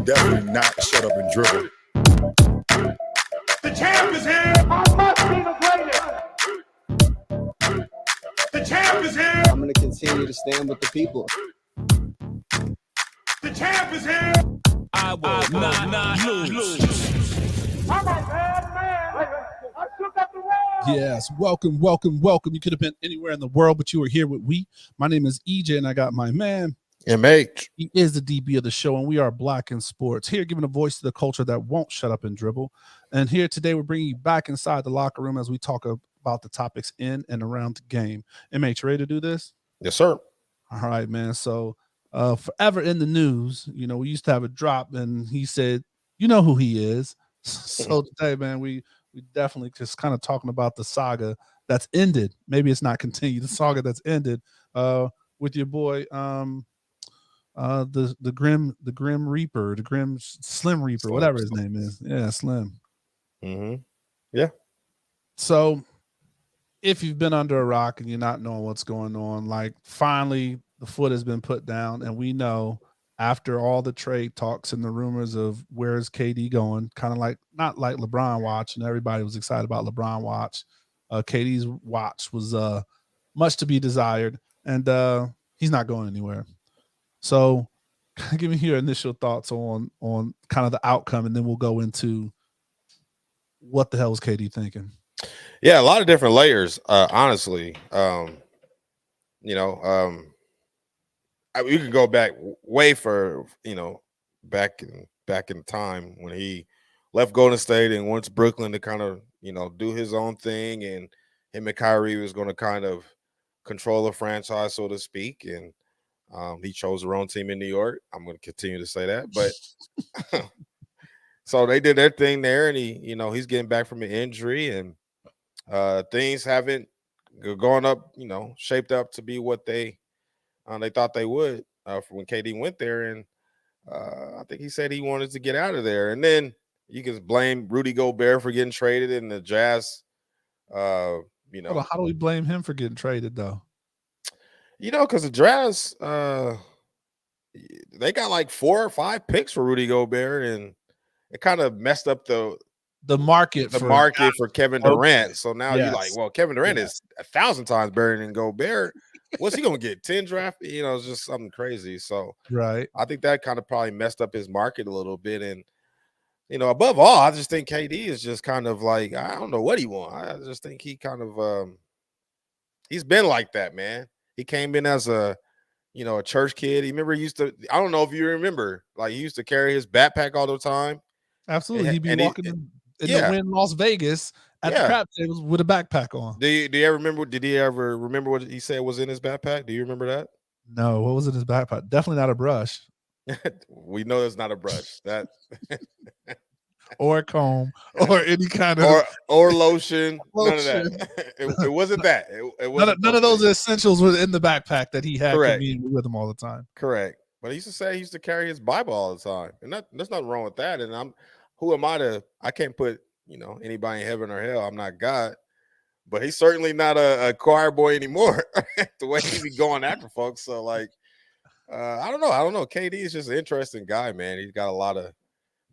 will definitely not shut up and dribble. The champ is here. I must be the greatest. The champ is here. I'm going to continue to stand with the people. The champ is here. I will not lose. I'm a bad man. I took up the world. Yes, welcome. You could have been anywhere in the world, but you are here with we. My name is EJ, and I got my man, MH. He is the DB of the show, and we are Black in Sports, here giving a voice to the culture that won't shut up and dribble. And here today, we're bringing you back inside the locker room as we talk about the topics in and around the game. MH, ready to do this? Yes, sir. All right, man. So forever in the news, you know, we used to have a drop, and he said, you know who he is. So today, man, we definitely just kind of talking about the saga that's ended. Maybe it's not continued. The saga that's ended with your boy, the Grim Reaper, the Grim Slim Reaper, whatever his name is. Yeah, Slim. Mm-hmm. Yeah. So if you've been under a rock and you're not knowing what's going on, like finally the foot has been put down, and we know after all the trade talks and the rumors of where is KD going, kind of like not like LeBron watch, and everybody was excited about LeBron watch. KD's watch was much to be desired, and he's not going anywhere. So give me your initial thoughts on kind of the outcome, and then we'll go into what the hell was KD thinking. Yeah, a lot of different layers, honestly. You can go back way for, back in time when he left Golden State and went to Brooklyn to kind of, do his own thing, and him and Kyrie was going to kind of control the franchise, so to speak. And he chose their own team in New York. I'm going to continue to say that, but so they did their thing there, and he's getting back from an injury, and things haven't gone up, shaped up to be what they thought they would when KD went there. And I think he said he wanted to get out of there. And then you can blame Rudy Gobert for getting traded, in the Jazz. How do we blame him for getting traded, though? Because the Jazz, they got like 4 or 5 picks for Rudy Gobert, and it kind of messed up the market for Kevin Durant. Okay. So now you're like, well, Kevin Durant is 1,000 times better than Gobert. What's he gonna get? 10 draft? It's just something crazy. So right, I think that kind of probably messed up his market a little bit. And above all, I just think KD is just kind of like, I don't know what he wants. I just think he kind of he's been like that, man. He came in as a church kid. He remember he used to, I don't know if you remember, like he used to carry his backpack all the time. Absolutely. He'd be walking in the Las Vegas at the crap tables with a backpack on. Do you ever remember? Did he ever remember what he said was in his backpack? Do you remember that? No. What was in his backpack? Definitely not a brush. We know it's not a brush. That or a comb or any kind of or lotion. None of that. It wasn't that. It wasn't none of those essentials were in the backpack that he had with him all the time. Correct. But he used to say he used to carry his Bible all the time, and there's nothing wrong with that. And who am I to? I can't put anybody in heaven or hell. I'm not God, but he's certainly not a choir boy anymore. The way he be going after folks. So like, I don't know. KD is just an interesting guy, man. He's got a lot of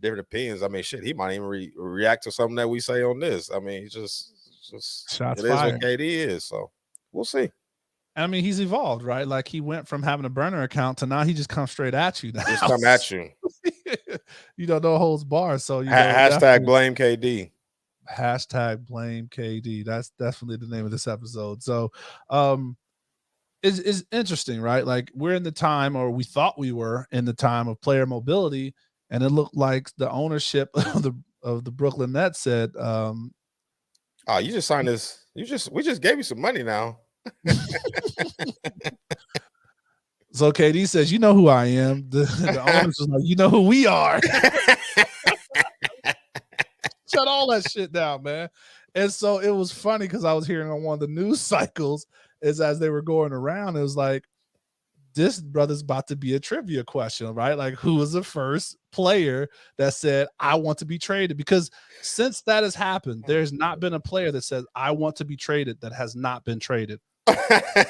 different opinions. I mean, shit, he might even react to something that we say on this. I mean, he's just shots it fired. Is what KD is. So we'll see. I mean, he's evolved, right? Like he went from having a burner account to now he just comes straight at you. Just come at you. No holds bars. So hashtag blame KD. Hashtag blame KD. That's definitely the name of this episode. So it's interesting, right? Like we're in the time, or we thought we were in the time of player mobility, and it looked like the ownership of the Brooklyn Nets said, "Oh, you just signed this. We just gave you some money now." So KD says, "You know who I am." The owners was like, "You know who we are." Shut all that shit down, man. And so it was funny because I was hearing on one of the news cycles as they were going around, it was like, this brother's about to be a trivia question, right? Like, who was the first player that said, I want to be traded? Because since that has happened, there's not been a player that says, I want to be traded, that has not been traded. No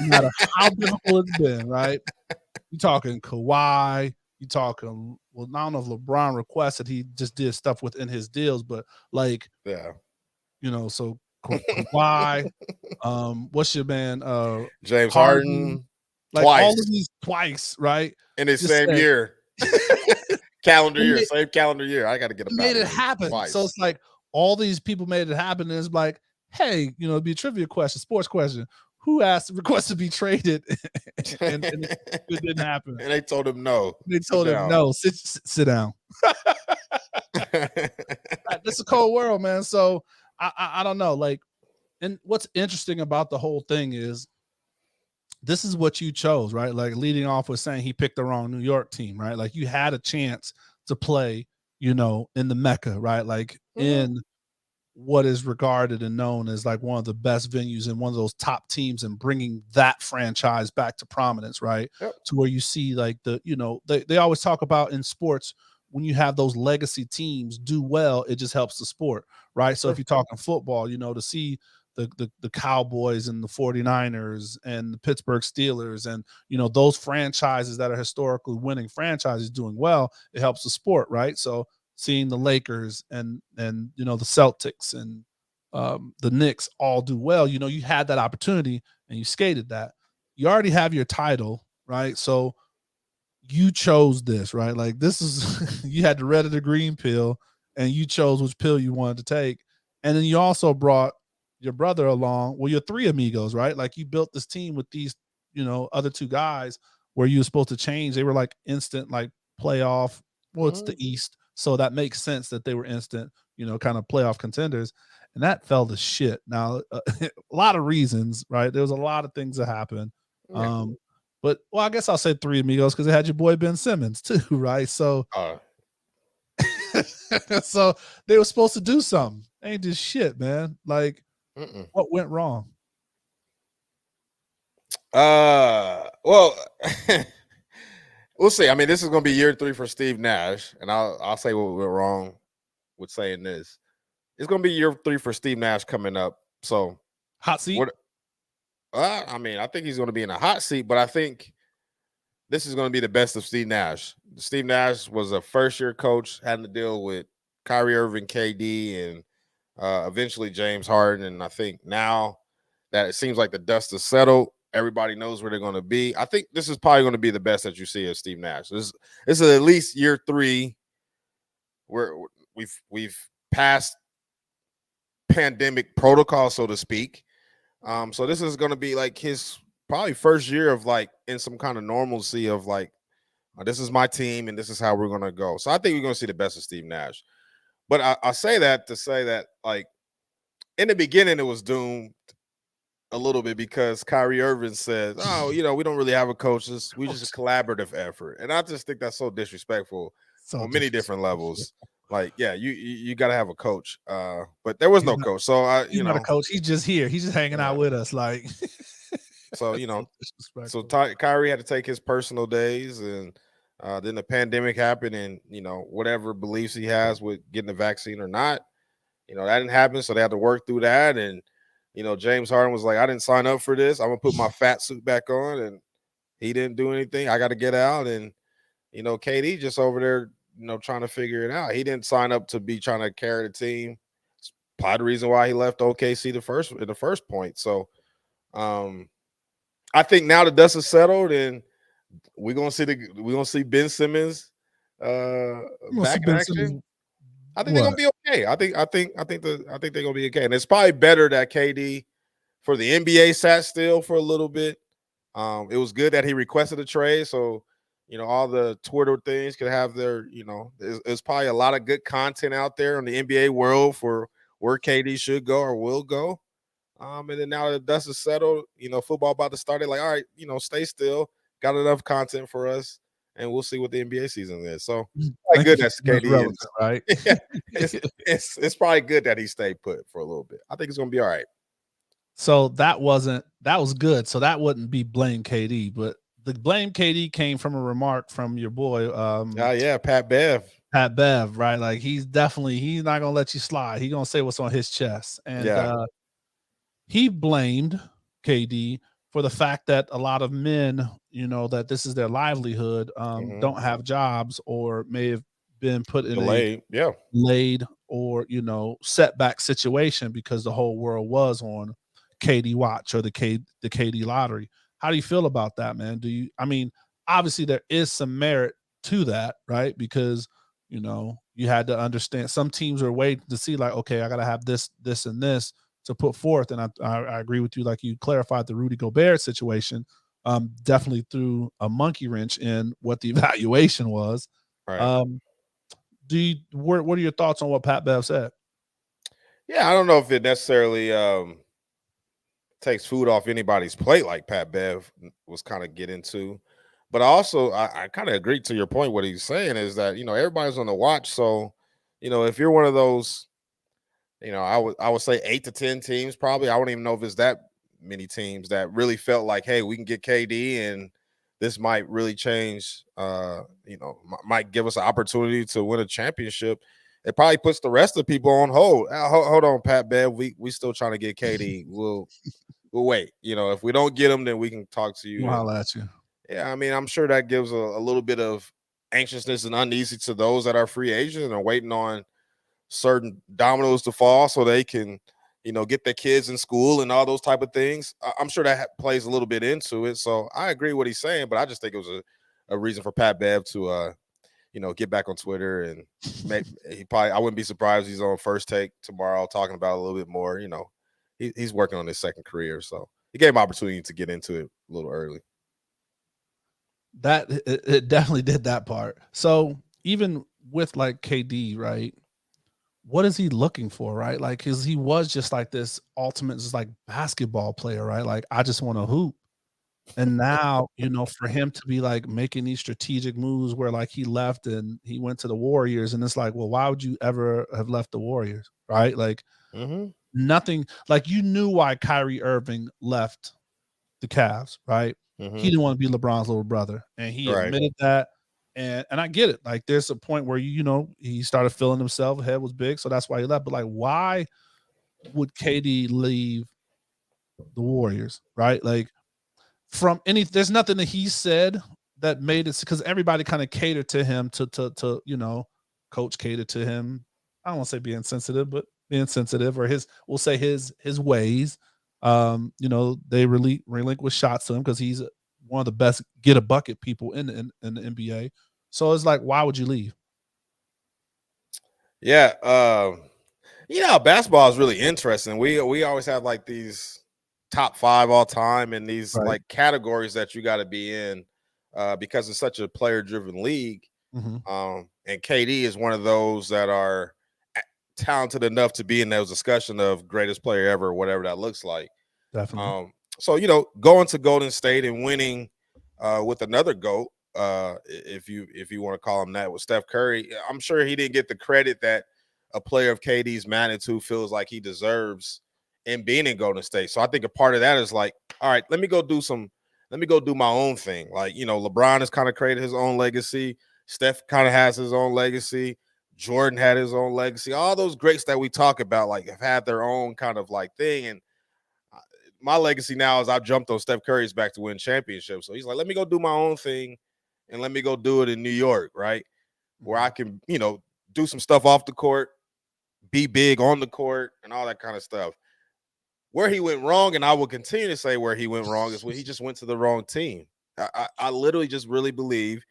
matter how difficult it's been, right? You talking Kawhi, you talking well, I don't know if LeBron requested, he just did stuff within his deals, but like, Yeah. so Kawhi, what's your man, James Harden, Harden like all twice of these twice, right? in the Just same said- year. Calendar year, made- same calendar year. I got to get up made out it of here. happen. Twice. So it's like all these people made it happen, and it's like, hey, it'd be a trivia question, sports question. Who asked request to be traded? and it didn't happen. And they told him no. They told him no. Sit down. This is a cold world, man. So I don't know. Like, and what's interesting about the whole thing is this is what you chose, right? Like leading off with saying he picked the wrong New York team, right? Like you had a chance to play, in the Mecca, right? Like in what is regarded and known as like one of the best venues and one of those top teams, and bringing that franchise back to prominence, right? Yep. To where you see like they always talk about in sports, when you have those legacy teams do well, it just helps the sport, right? So if you're talking football, to see the Cowboys and the 49ers and the Pittsburgh Steelers and, those franchises that are historically winning franchises doing well, it helps the sport, right? So seeing the Lakers and the Celtics and the Knicks all do well, you had that opportunity and you skated that. You already have your title, right? So you chose this, right? Like this is, you had the red or the green pill and you chose which pill you wanted to take. And then you also brought your brother along. Well, you're three amigos, right? Like you built this team with these, other two guys where you were supposed to change. They were like instant, like playoff. Well, it's the East. So that makes sense that they were instant, kind of playoff contenders. And that fell to shit. Now, a lot of reasons, right? There was a lot of things that happened. Yeah. But I guess I'll say three amigos because they had your boy Ben Simmons too, right? So, so they were supposed to do something. Ain't this shit, man? Like, what went wrong? Well, we'll see. I mean, this is going to be year 3 for Steve Nash, and I'll say what went wrong with saying this. It's going to be year 3 for Steve Nash coming up. So hot seat. I mean, I think he's going to be in a hot seat, but I think this is going to be the best of Steve Nash. Steve Nash was a first-year coach, having to deal with Kyrie Irving, KD, and eventually James Harden. And I think now that it seems like the dust is settled, everybody knows where they're going to be. I think this is probably going to be the best that you see of Steve Nash. This is at least year 3 where we've passed pandemic protocol, so to speak. So this is going to be like his probably first year of like in some kind of normalcy of like, this is my team and this is how we're going to go. So I think we're going to see the best of Steve Nash. But I say that to say that, like, in the beginning, it was doomed a little bit because Kyrie Irving said, oh, we don't really have a coach. We just a collaborative effort. And I just think that's so disrespectful on many different levels. Like, yeah, you got to have a coach. But there was no coach. So, he's not a coach. He's just here. He's just hanging out with us. Like, so, so Kyrie had to take his personal days, and then the pandemic happened, and, whatever beliefs he has with getting the vaccine or not, that didn't happen. So they had to work through that. And, James Harden was like, I didn't sign up for this. I'm going to put my fat suit back on. And he didn't do anything. I got to get out. And, KD just over there, trying to figure it out. He didn't sign up to be trying to carry the team. It's part of the reason why he left OKC in the first point. So I think now the dust is settled, and we're gonna see Ben Simmons back in action. I think they're gonna be okay. I think they're gonna be okay. And it's probably better that KD for the NBA sat still for a little bit. It was good that he requested a trade, so all the Twitter things could have their, there's probably a lot of good content out there in the NBA world for where KD should go or will go. And then now the dust is settled, football about to start. They're like, all right, stay still, got enough content for us, and we'll see what the NBA season is. So, my goodness, KD is right. it's probably good that he stayed put for a little bit. I think it's gonna be all right. So that was good. So that wouldn't be blame KD, but the blame KD came from a remark from your boy. Pat Bev, right? Like he's not gonna let you slide. He's gonna say what's on his chest, and he blamed KD for the fact that a lot of men, that this is their livelihood, don't have jobs or may have been put in Delayed. Yeah. laid or setback situation because the whole world was on KD watch or the KD lottery. How do you feel about that, man? I mean, obviously there is some merit to that, right? Because you had to understand some teams are waiting to see, like, okay, I gotta have this, and this to put forth. And I agree with you, like you clarified the Rudy Gobert situation, definitely threw a monkey wrench in what the evaluation was. Right. What are your thoughts on what Pat Bev said? Yeah, I don't know if it necessarily takes food off anybody's plate like Pat Bev was kind of get into. But also, I kind of agree to your point. What he's saying is that, everybody's on the watch. So, if you're one of those, I would say 8 to 10 teams, probably. I don't even know if it's that many teams that really felt like, hey, we can get KD and this might really change, might give us an opportunity to win a championship. It probably puts the rest of the people on hold. Hold on, Pat Bev. We still trying to get KD. We'll wait. If we don't get him, then we can talk to you. We'll holler at you. Yeah, I mean, I'm sure that gives a little bit of anxiousness and uneasy to those that are free agents and are waiting on certain dominoes to fall so they can, get their kids in school and all those type of things. I'm sure that plays a little bit into it. So I agree with what he's saying, but I just think it was a reason for Pat Bev to, get back on Twitter and I wouldn't be surprised he's on First Take tomorrow talking about it a little bit more. He's working on his second career, so he gave him opportunity to get into it a little early. That it definitely did that part. So even with like KD, right? What is he looking for, right? Like, cause he was just like this ultimate, just like basketball player, right? Like, I just want to hoop. And now, for him to be like making these strategic moves where like he left and he went to the Warriors, and it's like, well, why would you ever have left the Warriors, right? Like nothing. Like you knew why Kyrie Irving left the Cavs, right? He didn't want to be LeBron's little brother, and he admitted that. And I get it. Like there's a point where he started feeling himself, head was big, so that's why he left. But like, why would KD leave the Warriors, right? Like there's nothing that he said that made it, because everybody kind of catered to him to coach catered to him. I don't want to say being sensitive, but being sensitive, or we'll say his ways. They really relinquish shots to him because he's one of the best get a bucket people in the NBA. So it's like, why would you leave? Yeah, basketball is really interesting. We always have like these top 5 all time and these like categories that you got to be in because it's such a player driven league. And KD is one of those that are talented enough to be in those discussion of greatest player ever, whatever that looks like. Definitely. So going to Golden State and winning with another GOAT, if you want to call him that, with Steph Curry, I'm sure he didn't get the credit that a player of KD's magnitude feels like he deserves in being in Golden State. So I think a part of that is like, all right, let me go do my own thing. Like, LeBron has kind of created his own legacy. Steph kind of has his own legacy. Jordan had his own legacy. All those greats that we talk about, like, have had their own kind of like thing. And my legacy now is I jumped on Steph Curry's back to win championships. So he's like, let me go do my own thing and let me go do it in New York, right? Where I can, do some stuff off the court, be big on the court, and all that kind of stuff. Where he went wrong, and I will continue to say where he went wrong, is when he just went to the wrong team. I literally just really believe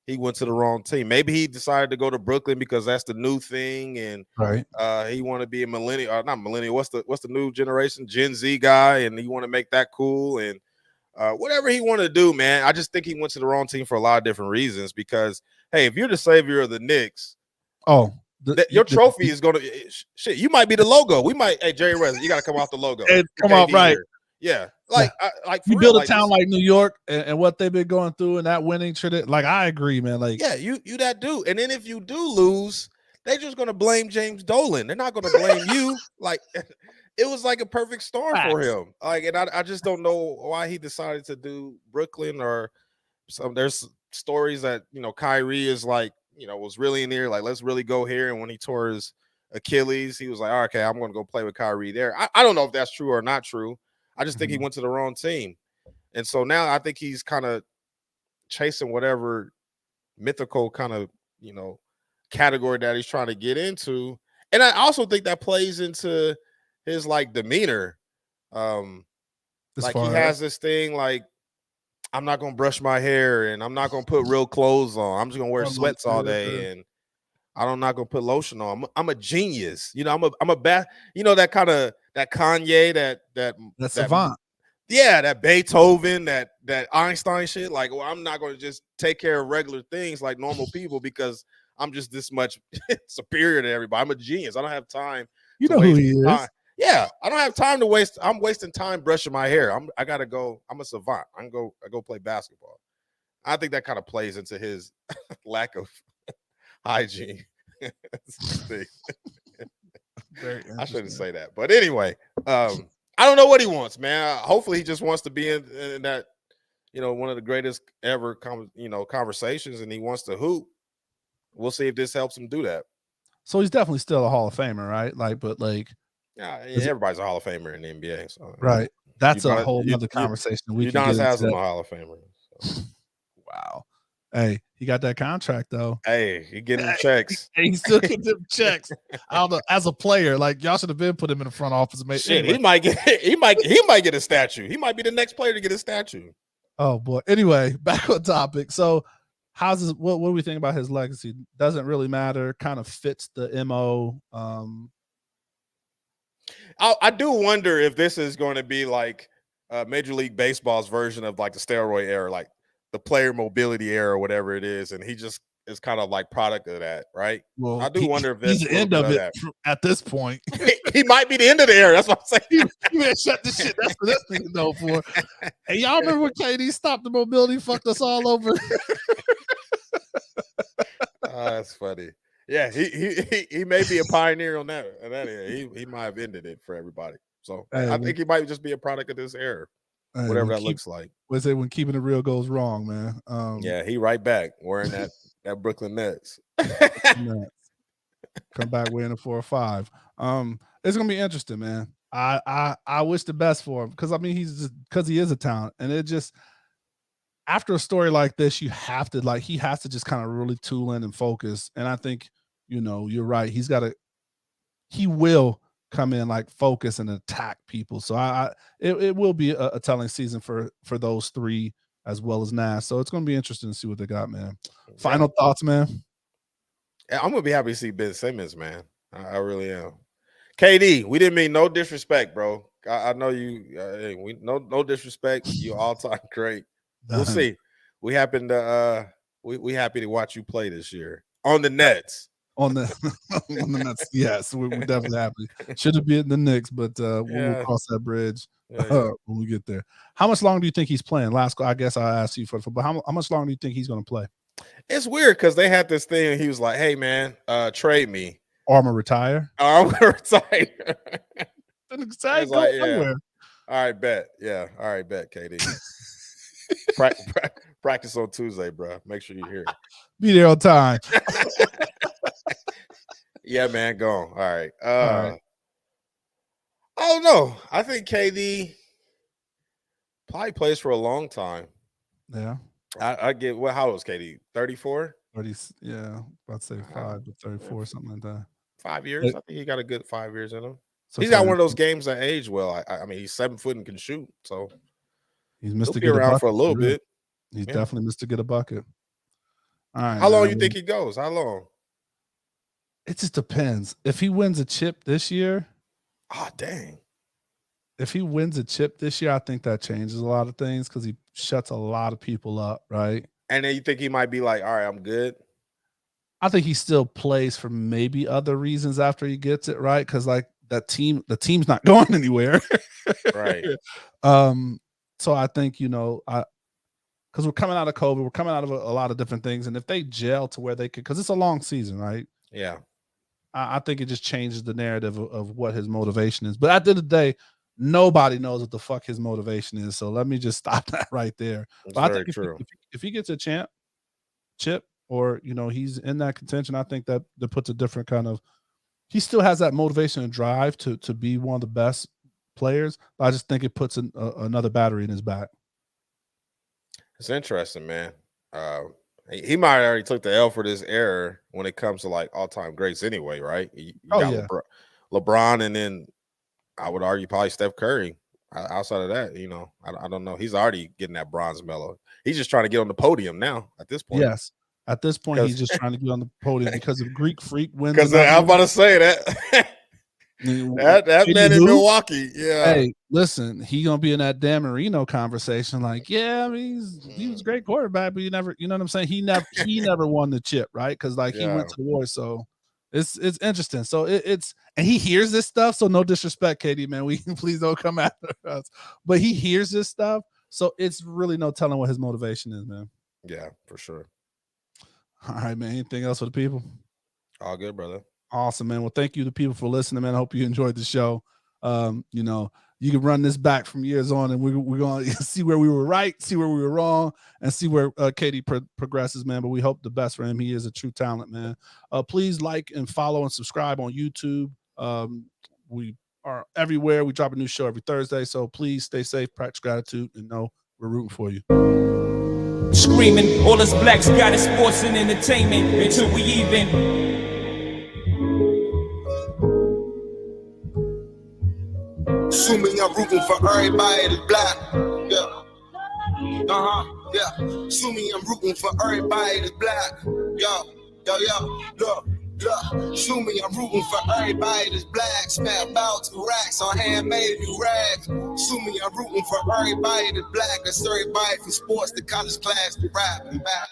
he went to the wrong team. Maybe he decided to go to Brooklyn because that's the new thing, and he want to be a millennial, or not millennial. What's the new generation, Gen Z guy, and he want to make that cool, and whatever he want to do, man. I just think he went to the wrong team for a lot of different reasons. Because hey, if you're the savior of the Knicks, your trophy is gonna shit. You might be the logo. We might. Hey, Jerry Reza, you got to come off the logo. Come on, right? Here. Yeah, like you build a town like New York and what they've been going through and that winning tradition. Like, I agree, man. Like, yeah, you that dude. And then if you do lose, they're just gonna blame James Dolan. They're not gonna blame you. Like, it was like a perfect storm for him. Like, and I just don't know why he decided to do Brooklyn or some. There's stories that Kyrie is like, was really in there, like, let's really go here. And when he tore his Achilles, he was like, okay, I'm going to go play with Kyrie there. I don't know if that's true or not true. I just think he went to the wrong team. And so now I think he's kind of chasing whatever mythical kind of, category that he's trying to get into. And I also think that plays into his like demeanor. Like he has this thing like, I'm not gonna brush my hair and I'm not gonna put real clothes on. I'm just gonna wear sweats all day and I'm not gonna put lotion on. I'm a genius. I'm a bad. That kind of that Kanye, that savant. Yeah, that Beethoven, that Einstein shit. Like, well, I'm not gonna just take care of regular things like normal people because I'm just this much superior to everybody. I'm a genius. I don't have time. You know who he is. Time. Yeah, I don't have time to waste. I'm wasting time brushing my hair. I gotta go. I'm a savant. I go play basketball. I think that kind of plays into his lack of hygiene. I shouldn't say that, but anyway, I don't know what he wants, man. Hopefully, he just wants to be in that, one of the greatest ever, conversations, and he wants to hoop. We'll see if this helps him do that. So he's definitely still a Hall of Famer, right? Yeah, everybody's a Hall of Famer in the NBA. So right, that's a whole other conversation. Udonis Haslam a Hall of Famer. So. Wow. Hey, he got that contract though. Hey, he getting them checks. Hey, he still getting them checks. I don't know. As a player, like y'all should have been put him in the front office. Shit, anyway. he might get a statue. He might be the next player to get a statue. Oh boy. Anyway, back on topic. So, what do we think about his legacy? Doesn't really matter. Kind of fits the MO. I do wonder if this is going to be like Major League Baseball's version of like the steroid era, like the player mobility era or whatever it is, and he just is kind of like product of that, right? Well, I do wonder if he's the end of it at this point. He might be the end of the era. That's what I'm saying. You better shut this shit. That's what this thing known for. Hey, y'all remember when KD stopped the mobility, fucked us all over? That's funny. Yeah, he may be a pioneer on that area. He might have ended it for everybody. So I think he might just be a product of this era. Whatever that looks like. Was it when keeping it real goes wrong, man? Yeah, he right back wearing that Brooklynnets. Come back wearing a 4 or 5. It's gonna be interesting, man. I wish the best for him because he is a talent, and it just after a story like this, he has to just kind of really tool in and focus. And I think you're right. He will come in like focus and attack people. So it will be a telling season for those three as well as Nash. So it's going to be interesting to see what they got, man. Final thoughts, man. Yeah, I'm gonna be happy to see Ben Simmons, man. I really am. KD, we didn't mean no disrespect, bro. I know you. No disrespect. You all time great. We'll see. We happen to we happy to watch you play this year on the Nets. On the Nets, yes, we're definitely happy. Should have been the Knicks, but we'll cross that bridge when we get there. How much longer do you think he's playing? I guess I asked you for but how much longer do you think he's going to play? It's weird because they had this thing. And he was like, "Hey, man, trade me. Armor retire. I'm gonna retire." Like, all right, bet. Yeah, all right, bet, KD. Practice on Tuesday, bro. Make sure you're here. Be there on time. Yeah, man, go on. All right. I don't know. I think KD probably plays for a long time. Yeah. I get how old is KD? 34? 30, yeah. About to say 5 to 34, something like that. 5 years. I think he got a good 5 years in him. So he's got one of those games that age well. I mean, he's 7 foot and can shoot, so he's missed to be get around a bucket for a little bit. He's definitely missed to get a bucket. All right. How long you think he goes? How long? It just depends. If he wins a chip this year, dang. If he wins a chip this year, I think that changes a lot of things because he shuts a lot of people up, right? And then you think he might be like, all right, I'm good. I think he still plays for maybe other reasons after he gets it, right? Because like the team's not going anywhere. Right. So I think, because we're coming out of COVID, we're coming out of a lot of different things. And if they gel to where they could, because it's a long season, right? Yeah. I think it just changes the narrative of what his motivation is. But at the end of the day, nobody knows what the fuck his motivation is. So let me just stop that right there. But I think if he gets a chip, or he's in that contention, I think that puts a different kind of. He still has that motivation and drive to be one of the best players. But I just think it puts another battery in his back. It's interesting, man. He might already took the L for this error when it comes to like all-time greats anyway, right? You got LeBron, and then I would argue probably Steph Curry. Outside of that, you know, I don't know. He's already getting that bronze medal. He's just trying to get on the podium now at this point. Yes. At this point, he's just trying to get on the podium because of Greek Freak wins. Because I'm about to say that. that man in Milwaukee, yeah. Hey, listen, he gonna be in that Dan Marino conversation. Like, yeah, I mean, he was a great quarterback, but you know what I'm saying? He never won the chip, right? Because like he went to the war, so it's interesting. So it's and he hears this stuff. So no disrespect, KD, man. We please don't come after us. But he hears this stuff, so it's really no telling what his motivation is, man. Yeah, for sure. All right, man. Anything else for the people? All good, brother. Awesome, man. Well, thank you to people for listening, man. I hope you enjoyed the show. You know, you can run this back from years on, and we're going to see where we were right, see where we were wrong, and see where KD progresses, man. But we hope the best for him. He is a true talent, man. Please like and follow and subscribe on YouTube. We are everywhere. We drop a new show every Thursday, so please stay safe, practice gratitude, and know we're rooting for you. Screaming, all us blacks got is sports and entertainment until we even. Assuming I'm rooting for everybody that's black. Yeah. Yeah. Assuming I'm rooting for everybody that's black. Look. Assuming I'm rooting for everybody that's black. Spent about 2 racks on handmade new rags. Assuming I'm rooting for everybody that's black. That's everybody from sports to college class to rap and back.